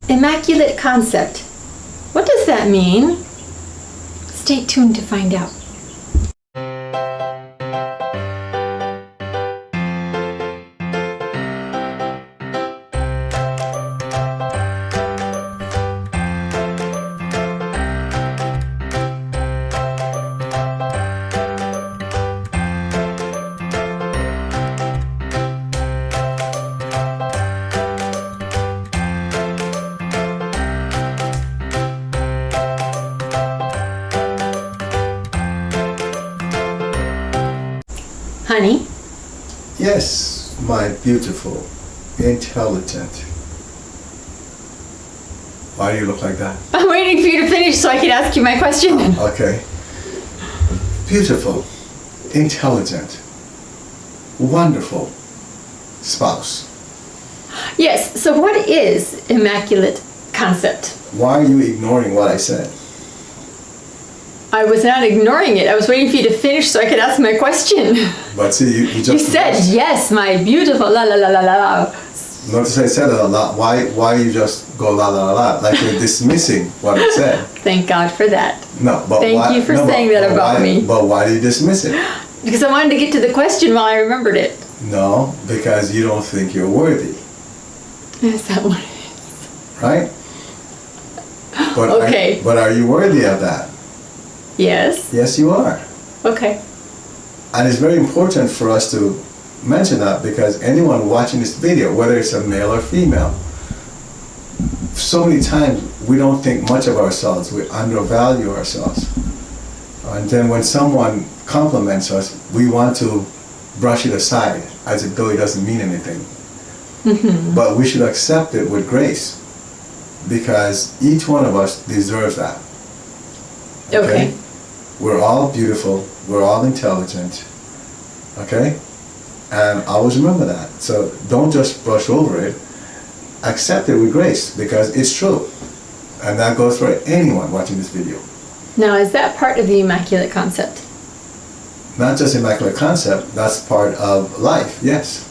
Immaculate Concept. What does that mean? Stay tuned to find out. Honey? Yes, my beautiful, intelligent. Why do you look like that? I'm waiting for you to finish so I can ask you my question. Okay. Beautiful, intelligent, wonderful spouse. Yes, so what is Immaculate Concept? Why are you ignoring what I said? I was not ignoring it. I was waiting for you to finish so I could ask my question. But see, you just... You said, yes, my beautiful, la la la la la la. Notice I said it a lot. Why you just go la la la la? Like you're dismissing what I said. Thank God for that. No, but Thank why, you for no, saying that about me. But why do you dismiss it? Because I wanted to get to the question while I remembered it. No, because you don't think you're worthy. Is that what it is? Right? But Okay. But are you worthy of that? Yes. Yes, you are. Okay. And it's very important for us to mention that because anyone watching this video, whether it's a male or female, so many times we don't think much of ourselves, we undervalue ourselves. And then when someone compliments us, we want to brush it aside as if though it doesn't mean anything. Mm-hmm. But we should accept it with grace because each one of us deserves that. Okay. We're all beautiful, we're all intelligent, okay? And always remember that. So don't just brush over it, accept it with grace because it's true. And that goes for anyone watching this video. Now, is that part of the Immaculate Concept? Not just Immaculate Concept, that's part of life, yes.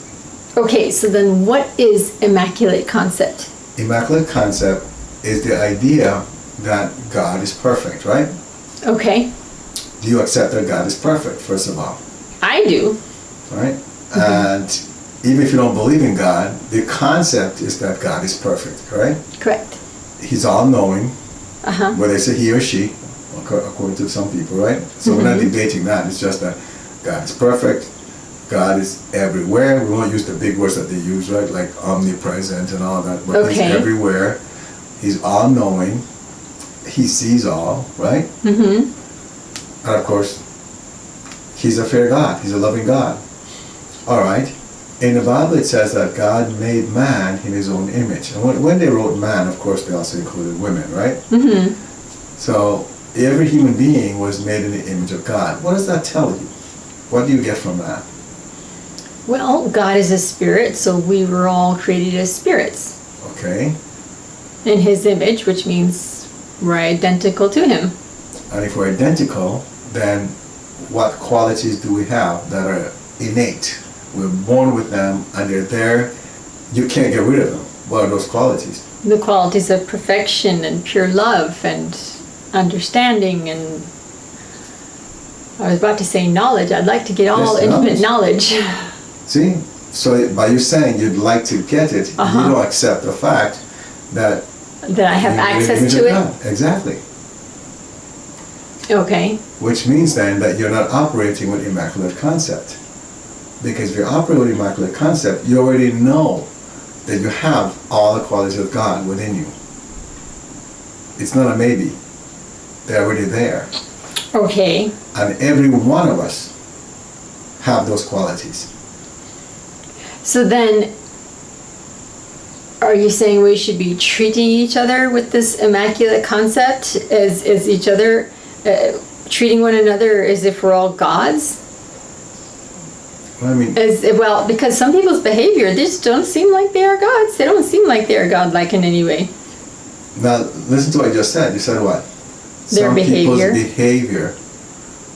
Okay, so then what is Immaculate Concept? Immaculate Concept is the idea that God is perfect, right? Okay. Do you accept that God is perfect, first of all? I do. Right? Mm-hmm. And even if you don't believe in God, the concept is that God is perfect, right? Correct. He's all-knowing, Uh-huh. whether it's a he or she, according to some people, right? So we're not debating that. It's just that God is perfect. God is everywhere. We won't use the big words that they use, right? Like omnipresent and all that. But He's everywhere. He's all-knowing. He sees all, right? Mm-hmm. And of course, He's a fair God. He's a loving God. All right. In the Bible, it says that God made man in His own image. And when they wrote man, of course, they also included women, right? Mm-hmm. So every human being was made in the image of God. What does that tell you? What do you get from that? Well, God is a spirit, so we were all created as spirits. Okay. In His image, which means we're identical to Him. And if we're identical, then what qualities do we have that are innate? We're born with them and they're there. You can't get rid of them. What are those qualities? The qualities of perfection and pure love and understanding and I was about to say knowledge. I'd like to get all infinite knowledge. See? So by you saying you'd like to get it, you don't accept the fact that I have access to it? Exactly. Okay. Which means then that you're not operating with Immaculate Concept. Because if you're operating with Immaculate Concept, you already know that you have all the qualities of God within you. It's not a maybe. They're already there. Okay. And every one of us have those qualities. So then, are you saying we should be treating each other with this Immaculate Concept as each other, treating one another as if we're all gods? I mean, because some people's behavior, they just don't seem like they are gods. They don't seem like they are godlike in any way. now listen to what you just said. You said what? Their behavior. People's behavior,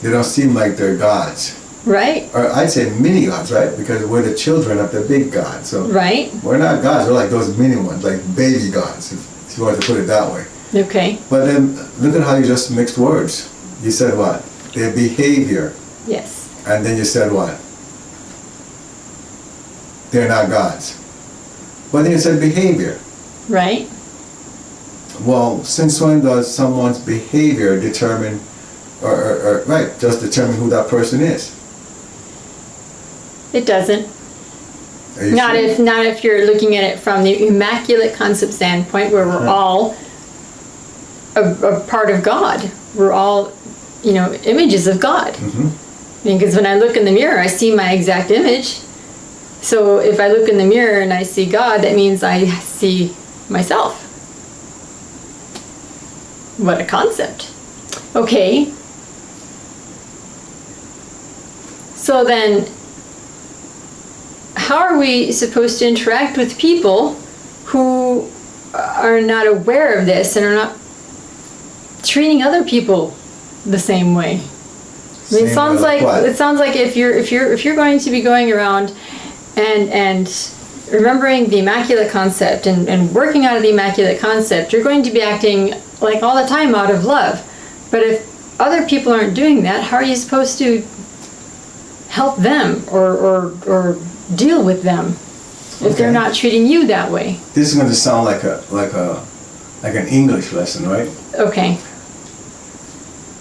they don't seem like they're gods. Right. Or I'd say mini gods, right? Because we're the children of the big God. So right. we're not gods. We're like those mini ones, like baby gods, if you want to put it that way. Okay. But then look at how you just mixed words. You said what? Their behavior. Yes. And then you said what? They're not gods. But then you said behavior. Right. Well, since when does someone's behavior determine, or right, just determine who that person is? It doesn't. Are you Not sure? if you're looking at it from the Immaculate Concept standpoint, where we're all a part of God. We're all, images of God. Because when I look in the mirror, I see my exact image. So if I look in the mirror and I see God, that means I see myself. What a concept. Okay. So then, how are we supposed to interact with people who are not aware of this and are not treating other people the same way? I mean, it sounds like if you're going to be going around and remembering the Immaculate Concept and working out of the Immaculate Concept, you're going to be acting like all the time out of love. But if other people aren't doing that, how are you supposed to help them or deal with them if they're not treating you that way? This is going to sound like an English lesson, right? Okay.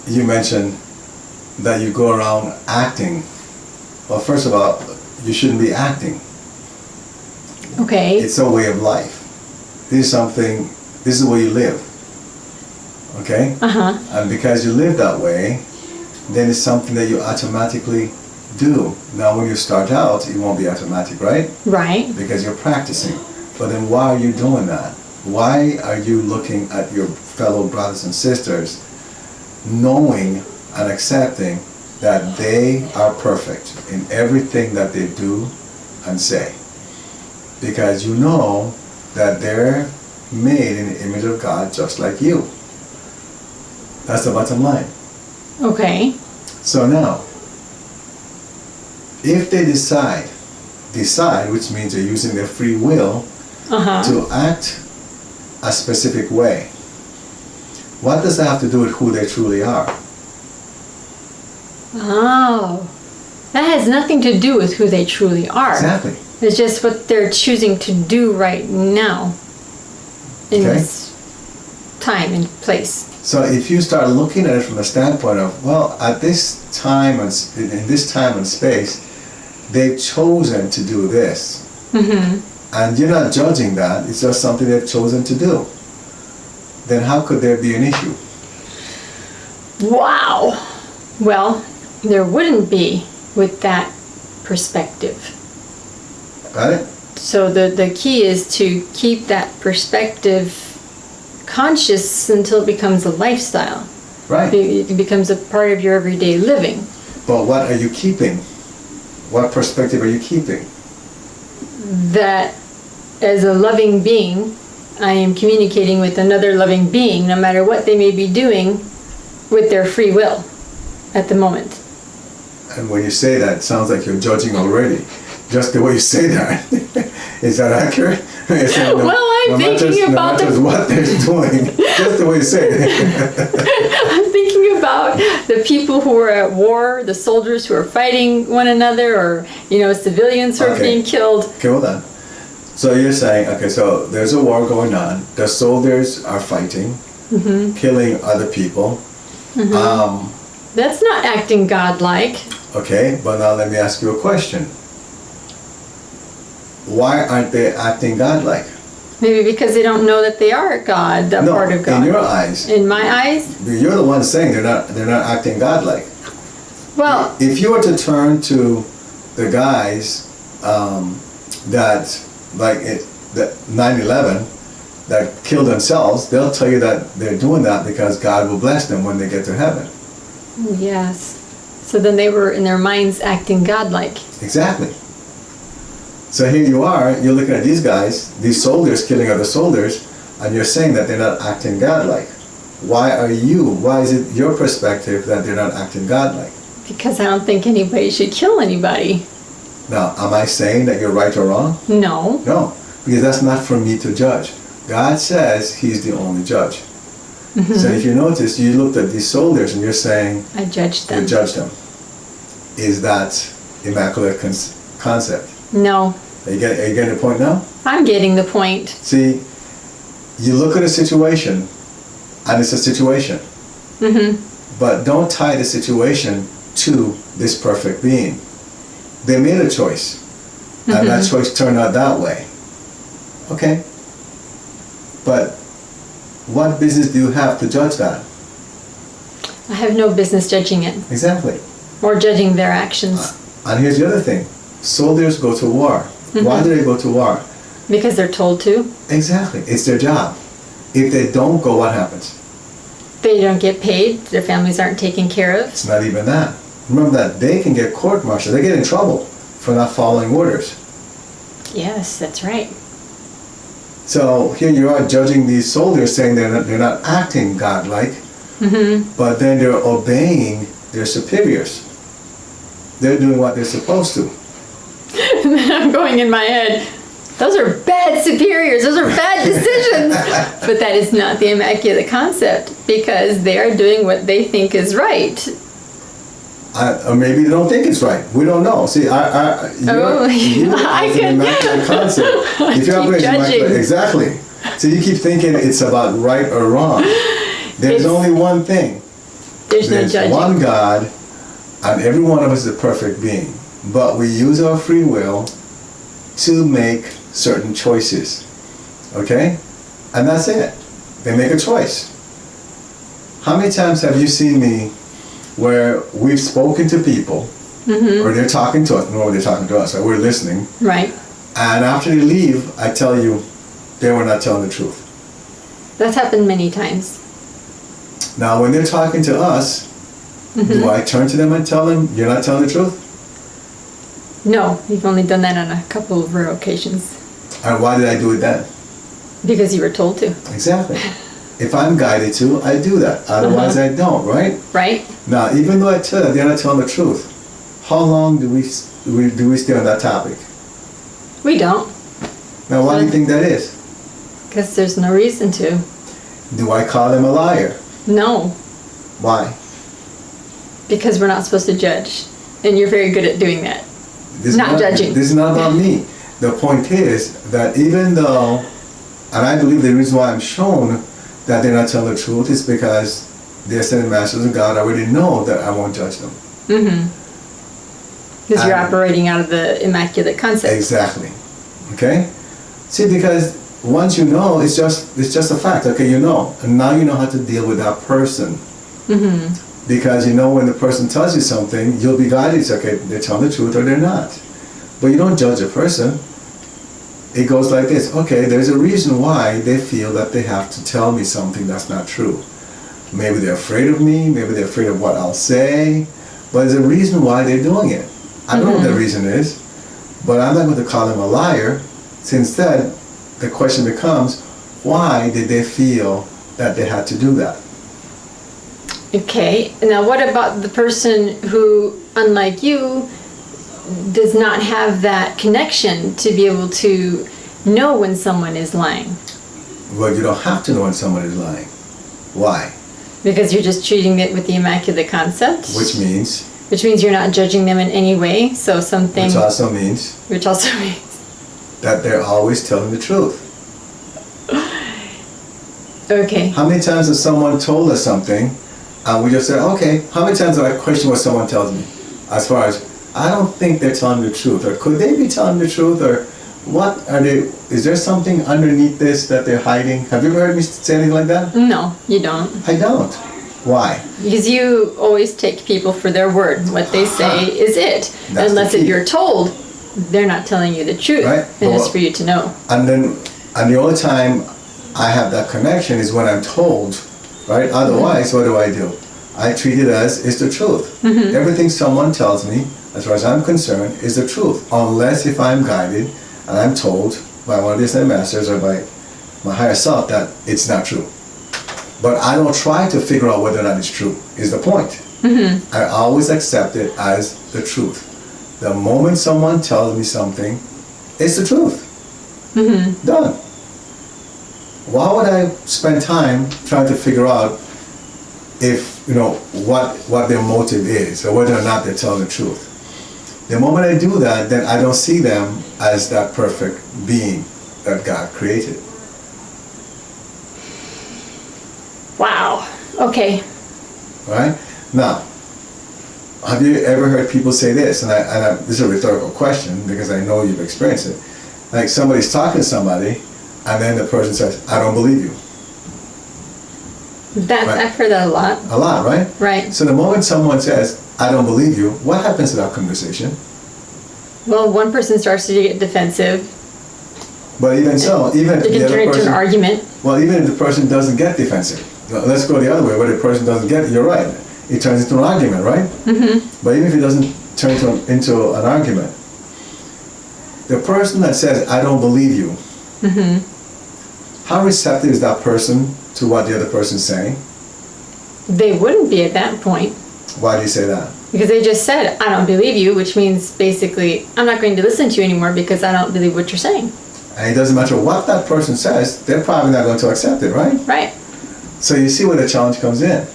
You mentioned that you go around acting. Well, first of all, you shouldn't be acting. Okay. It's a way of life. This is where you live. Okay? And because you live that way, then it's something that you automatically do. Now when you start out, it won't be automatic, right? Right. Because you're practicing. But then why are you doing that? Why are you looking at your fellow brothers and sisters, knowing and accepting that they are perfect in everything that they do and say? Because you know that they're made in the image of God just like you. That's the bottom line. Okay. So now, if they decide, which means they're using their free will to act a specific way, what does that have to do with who they truly are? Oh, that has nothing to do with who they truly are. Exactly. It's just what they're choosing to do right now in this time and place. So if you start looking at it from the standpoint of, well, at this time and in this time and space, they've chosen to do this, and you're not judging that, it's just something they've chosen to do, then how could there be an issue? Wow. Well, there wouldn't be with that perspective. Got it? So the key is to keep that perspective conscious until it becomes a lifestyle. Right. It becomes a part of your everyday living. But what are you keeping? What perspective are you keeping? That as a loving being, I am communicating with another loving being, no matter what they may be doing with their free will at the moment. And when you say that, it sounds like you're judging already. Just the way you say that. Is that accurate? Well, I'm thinking about what they're doing, just the way you say it. I'm thinking about the people who are at war, the soldiers who are fighting one another, or civilians who are being killed. Okay, hold on. So you're saying, okay, so there's a war going on. The soldiers are fighting, killing other people. That's not acting godlike. Okay, but now let me ask you a question. Why aren't they acting godlike? Maybe because they don't know that they are God, that part of God. In your eyes. In my eyes? You're the one saying they're not acting godlike. Well, if you were to turn to the guys that 9/11 that killed themselves, they'll tell you that they're doing that because God will bless them when they get to heaven. Yes. So then they were in their minds acting godlike. Exactly. So here you are, you're looking at these guys, these soldiers killing other soldiers, and you're saying that they're not acting godlike. Why is it your perspective that they're not acting godlike? Because I don't think anybody should kill anybody. Now, am I saying that you're right or wrong? No. No, because that's not for me to judge. God says He's the only judge. So if you notice, you looked at these soldiers and you're saying, I judged them. you judge them. Is that Immaculate Concept? No. Are you getting the point now? I'm getting the point. See, you look at a situation, and it's a situation. But don't tie the situation to this perfect being. They made a choice, and that choice turned out that way. Okay? But what business do you have to judge that? I have no business judging it Exactly. or judging their actions And here's the other thing. Soldiers go to war. Why do they go to war? because they're told to. Exactly. It's their job. If they don't go, what happens? They don't get paid. Their families aren't taken care of. It's not even that. Remember that they can get court-martialed. They get in trouble for not following orders. Yes, that's right. So here you are judging these soldiers, saying they're not acting godlike, but then they're obeying their superiors. They're doing what they're supposed to. And then I'm going in my head, those are bad superiors, those are bad decisions. But that is not the Immaculate Concept, because they are doing what they think is right. Or maybe they don't think it's right. We don't know. See, you I have an can- Immaculate Concept. If you keep operate judging. exactly. So you keep thinking it's about right or wrong. There's It's- only one thing. There's no There's judging. one God, and every one of us is a perfect being. But we use our free will to make certain choices. Okay? And that's it. They make a choice. How many times have you seen me where we've spoken to people, or they're talking to us, no, they're talking to us, right? We're listening, Right. and after they leave, I tell you, they were not telling the truth. That's happened many times. Now, when they're talking to us, do I turn to them and tell them, you're not telling the truth? No, you've only done that on a couple of rare occasions. And why did I do it then? Because you were told to, Exactly. If I'm guided to, I do that. Otherwise, I don't, right? right? Now, even though I tell them they're not telling the truth, how long do we stay on that topic? We don't, Now, why do you think that is? because there's no reason to. Do I call them a liar? No, Why? because we're not supposed to judge. And you're very good at doing that. This is Not judging. This is not about me. The point is that even though, and I believe the reason why I'm shown that they're not telling the truth is because the ascended masters of God already know that I won't judge them. Because you're And- operating out of the Immaculate Concept. Exactly. Okay? See, because once you know, it's just a fact. Okay, you know. And now you know how to deal with that person. Because you know when the person tells you something, you'll be guided. It's okay, they're telling the truth or they're not. But you don't judge a person. It goes like this. Okay, there's a reason why they feel that they have to tell me something that's not true. Maybe they're afraid of me. Maybe they're afraid of what I'll say. But there's a reason why they're doing it. I don't know what the reason is. But I'm not going to call them a liar. So instead, the question becomes, why did they feel that they had to do that? Okay, now what about the person who, unlike you, does not have that connection to be able to know when someone is lying? Well, you don't have to know when someone is lying. Why? Because you're just treating it with the Immaculate Concept. Which means, Which means you're not judging them in any way. So something, which also means which also means, that they're always telling the truth. okay, How many times has someone told us something and we just say, okay, how many times do I question what someone tells me? As far as, I don't think they're telling the truth, or could they be telling the truth, or what are they, is there something underneath this that they're hiding? Have you ever heard me say anything like that? no, you don't. I don't. Why? Because you always take people for their word. What they say is it. That's Unless the if key. you're told, they're not telling you the truth. Right. And it's Well, for you to know. And the only time I have that connection is when I'm told, right? Otherwise, what do? I treat it as it's the truth. Everything someone tells me, as far as I'm concerned, is the truth. Unless if I'm guided and I'm told by one of the ascended masters or by my higher self that it's not true. But I don't try to figure out whether or not it's true, is the point. I always accept it as the truth. The moment someone tells me something, it's the truth. Done. why would I spend time trying to figure out if, what their motive is or whether or not they're telling the truth? The moment I do that, then I don't see them as that perfect being that God created. Wow. Okay. Right? Now, have you ever heard people say this? And this is a rhetorical question because I know you've experienced it. Like somebody's talking to somebody, and then the person says, "I don't believe you." Right. I've heard that a lot. A lot, right? Right. So the moment someone says, "I don't believe you," what happens to that conversation? Well, one person starts to get defensive. But even so, even if it the can other turn into person, an argument. well, even if the person doesn't get defensive, let's go the other way. Where the person doesn't get it, you're right. It turns into an argument, right? Mm-hmm. But even if it doesn't turn into an argument, the person that says, "I don't believe you," how receptive is that person to what the other person's saying? They wouldn't be at that point. Why do you say that? Because they just said, "I don't believe you," which means basically, I'm not going to listen to you anymore because I don't believe what you're saying. And it doesn't matter what that person says, they're probably not going to accept it, right? Right. So you see where the challenge comes in.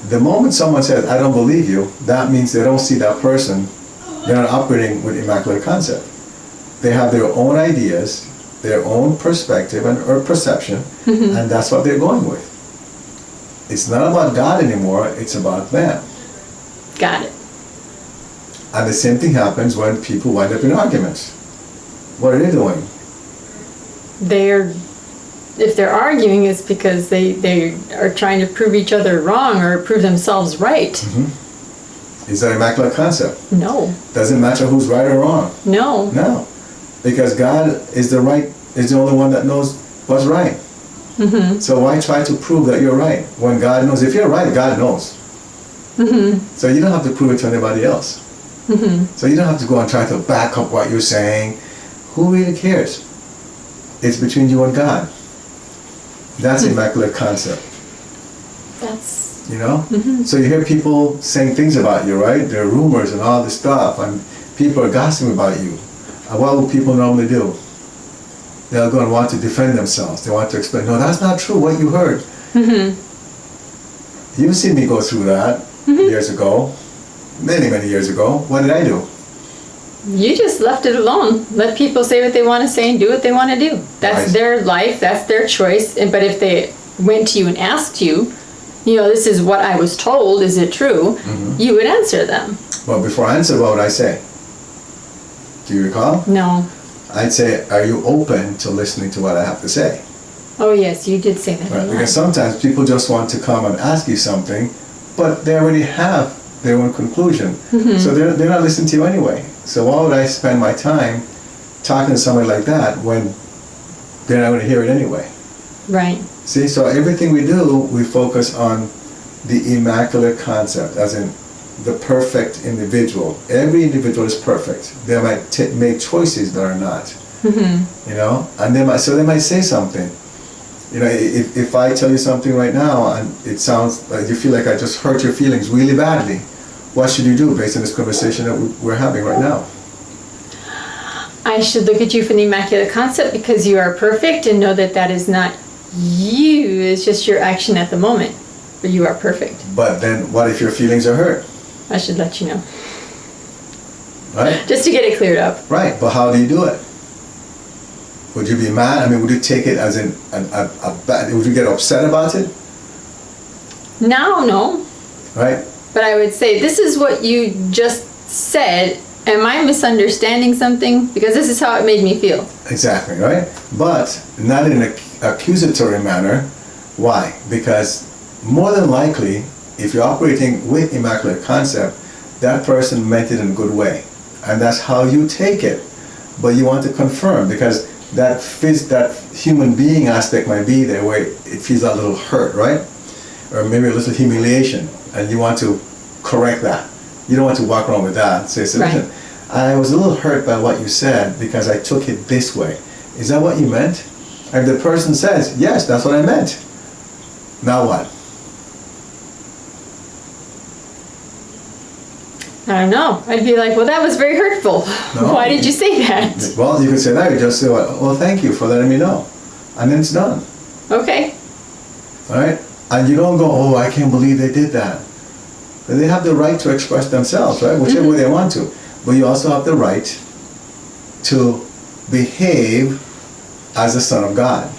The moment someone says, "I don't believe you," that means they don't see that person. They're not operating with Immaculate Concept. They have their own ideas, their own perspective or perception, and that's what they're going with. It's not about God anymore, it's about them. Got it. And the same thing happens when people wind up in arguments. What are they doing? If they're arguing, it's because they are trying to prove each other wrong or prove themselves right. Is that Immaculate Concept? No. Doesn't matter who's right or wrong. No. No. Because God is the only one that knows what's right. So why try to prove that you're right when God knows? If you're right, God knows. So you don't have to prove it to anybody else. So you don't have to go and try to back up what you're saying. Who really cares? It's between you and God. That's Immaculate Concept. That's... So you hear people saying things about you, right? There are rumors and all this stuff, and people are gossiping about you. And what will people normally do? They'll go and want to defend themselves. They want to explain, "No, that's not true, what you heard." You've seen me go through that years ago, many, many years ago. What did I do? You just left it alone. Let people say what they want to say and do what they want to do. That's their life, that's their choice. But if they went to you and asked you, "This is what I was told, is it true?" You would answer them. Well, before I answer, what would I say? Do you recall? No. I'd say, "Are you open to listening to what I have to say?" Oh yes, you did say that. Right? Because sometimes people just want to come and ask you something, but they already have their own conclusion. So they're not listening to you anyway. So why would I spend my time talking to somebody like that when they're not going to hear it anyway? Right. See, so everything we do, we focus on the Immaculate Concept, as in the perfect individual. Every individual is perfect. They might make choices that are not. And they might say something. If I tell you something right now and it sounds like you feel like I just hurt your feelings really badly, what should you do based on this conversation that we're having right now? I should look at you from the Immaculate Concept because you are perfect and know that that is not you. It's just your action at the moment. But you are perfect. But then what if your feelings are hurt? I should let you know. Right? Just to get it cleared up. Right, but how do you do it? Would you be mad? I mean, would you take it as in a bad, would you get upset about it? No. Right? But I would say, this is what you just said. Am I misunderstanding something? Because this is how it made me feel. Exactly, right? But not in an accusatory manner. Why? Because more than likely, if you're operating with Immaculate Concept, that person meant it in a good way. And that's how you take it. But you want to confirm, because that human being aspect might be there where it feels a little hurt, right? Or maybe a little humiliation, and you want to correct that. You don't want to walk around with that. Say, listen, I was a little hurt by what you said because I took it this way. Is that what you meant? And the person says, yes, that's what I meant. Now what? I don't know. I'd be like, well, that was very hurtful. No. Why did you say that? Well, you could say that. You just say, well, thank you for letting me know. and then it's done. Okay. All right? And you don't go, oh, I can't believe they did that. But they have the right to express themselves, right? Whichever way they want to. But you also have the right to behave as a son of God.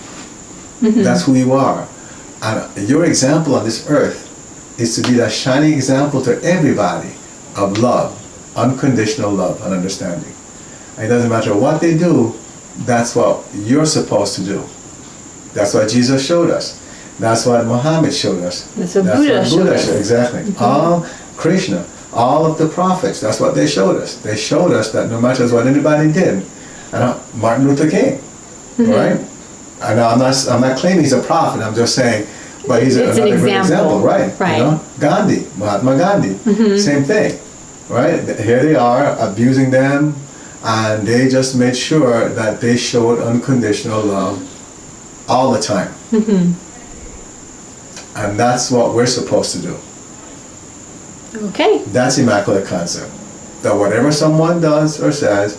That's who you are. And your example on this earth is to be that shining example to everybody of love, unconditional love and understanding. And it doesn't matter what they do, that's what you're supposed to do. That's what Jesus showed us. That's what Muhammad showed us. That's what Buddha showed us. Exactly. All Krishna, all of the prophets, that's what they showed us. They showed us that no matter what anybody did, Martin Luther King, right? And I'm not claiming he's a prophet. I'm just saying, but he's another great example, right? Right. You know, Gandhi, Mahatma Gandhi, same thing, right? Here they are abusing them, and they just made sure that they showed unconditional love all the time. And that's what we're supposed to do. Okay. That's Immaculate Concept. That whatever someone does or says,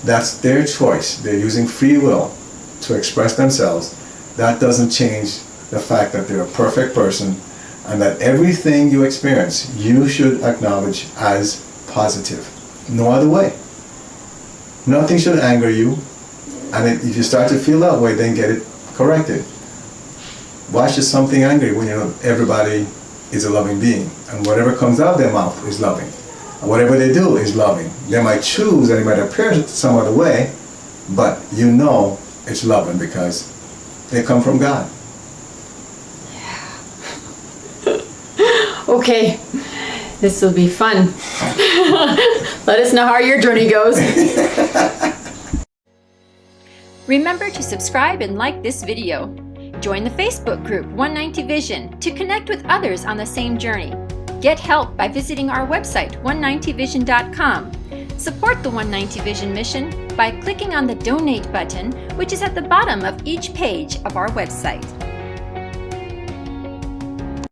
that's their choice. They're using free will to express themselves. That doesn't change the fact that they're a perfect person, and that everything you experience, you should acknowledge as positive. No other way. Nothing should anger you, and if you start to feel that way, then get it corrected. Why should something anger you when you know everybody is a loving being, and whatever comes out of their mouth is loving, and whatever they do is loving? They might choose and it might appear some other way, but you know it's loving because they come from God. Okay. This will be fun. Let us know how your journey goes. Remember to subscribe and like this video. Join the Facebook group 190 Vision to connect with others on the same journey. Get help by visiting our website 190vision.com. Support the 190 Vision mission by clicking on the donate button, which is at the bottom of each page of our website.